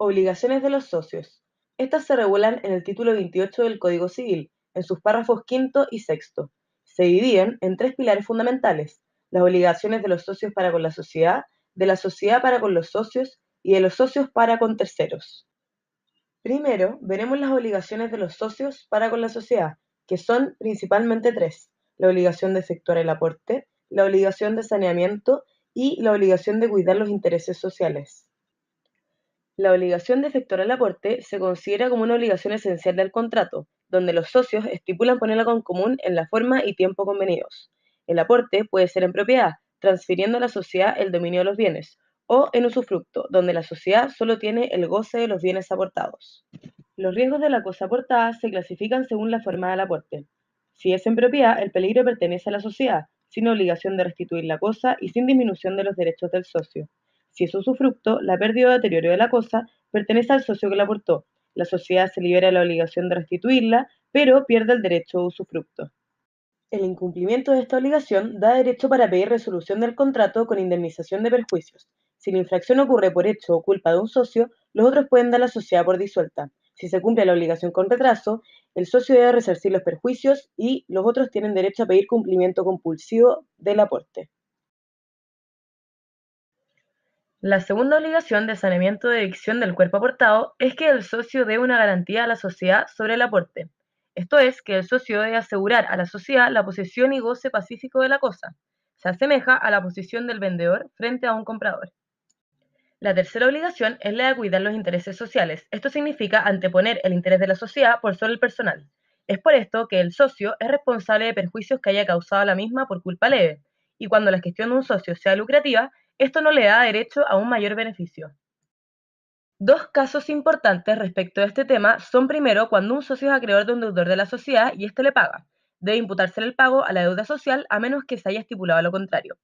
Obligaciones de los socios. Estas se regulan en el título 28 del Código Civil, en sus párrafos quinto y sexto. Se dividen en tres pilares fundamentales: las obligaciones de los socios para con la sociedad, de la sociedad para con los socios y de los socios para con terceros. Primero, veremos las obligaciones de los socios para con la sociedad, que son principalmente tres: la obligación de efectuar el aporte, la obligación de saneamiento y la obligación de cuidar los intereses sociales. La obligación de efectuar el aporte se considera como una obligación esencial del contrato, donde los socios estipulan ponerla en común en la forma y tiempo convenidos. El aporte puede ser en propiedad, transfiriendo a la sociedad el dominio de los bienes, o en usufructo, donde la sociedad solo tiene el goce de los bienes aportados. Los riesgos de la cosa aportada se clasifican según la forma del aporte. Si es en propiedad, el peligro pertenece a la sociedad, sin obligación de restituir la cosa y sin disminución de los derechos del socio. Si es usufructo, la pérdida o deterioro de la cosa pertenece al socio que la aportó. La sociedad se libera de la obligación de restituirla, pero pierde el derecho a usufructo. El incumplimiento de esta obligación da derecho para pedir resolución del contrato con indemnización de perjuicios. Si la infracción ocurre por hecho o culpa de un socio, los otros pueden dar la sociedad por disuelta. Si se cumple la obligación con retraso, el socio debe resarcir los perjuicios y los otros tienen derecho a pedir cumplimiento compulsivo del aporte. La segunda obligación de saneamiento de evicción del cuerpo aportado es que el socio dé una garantía a la sociedad sobre el aporte. Esto es, que el socio debe asegurar a la sociedad la posesión y goce pacífico de la cosa. Se asemeja a la posición del vendedor frente a un comprador. La tercera obligación es la de cuidar los intereses sociales. Esto significa anteponer el interés de la sociedad por sobre el personal. Es por esto que el socio es responsable de perjuicios que haya causado a la misma por culpa leve, y cuando la gestión de un socio sea lucrativa, esto no le da derecho a un mayor beneficio. Dos casos importantes respecto a este tema son: primero, cuando un socio es acreedor de un deudor de la sociedad y éste le paga. Debe imputársele el pago a la deuda social a menos que se haya estipulado lo contrario.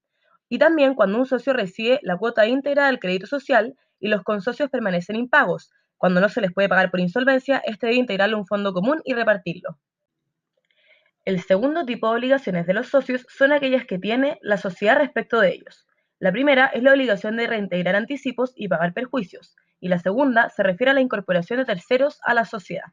Y también cuando un socio recibe la cuota íntegra del crédito social y los consocios permanecen impagos. Cuando no se les puede pagar por insolvencia, este debe integrarlo a un fondo común y repartirlo. El segundo tipo de obligaciones de los socios son aquellas que tiene la sociedad respecto de ellos. La primera es la obligación de reintegrar anticipos y pagar perjuicios, y la segunda se refiere a la incorporación de terceros a la sociedad.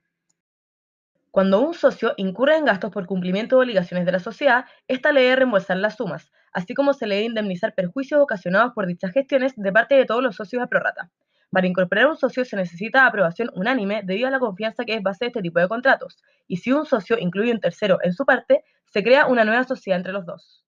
Cuando un socio incurre en gastos por cumplimiento de obligaciones de la sociedad, ésta le debe reembolsar las sumas, así como se le debe indemnizar perjuicios ocasionados por dichas gestiones de parte de todos los socios a prorrata. Para incorporar a un socio se necesita aprobación unánime debido a la confianza que es base de este tipo de contratos, y si un socio incluye un tercero en su parte, se crea una nueva sociedad entre los dos.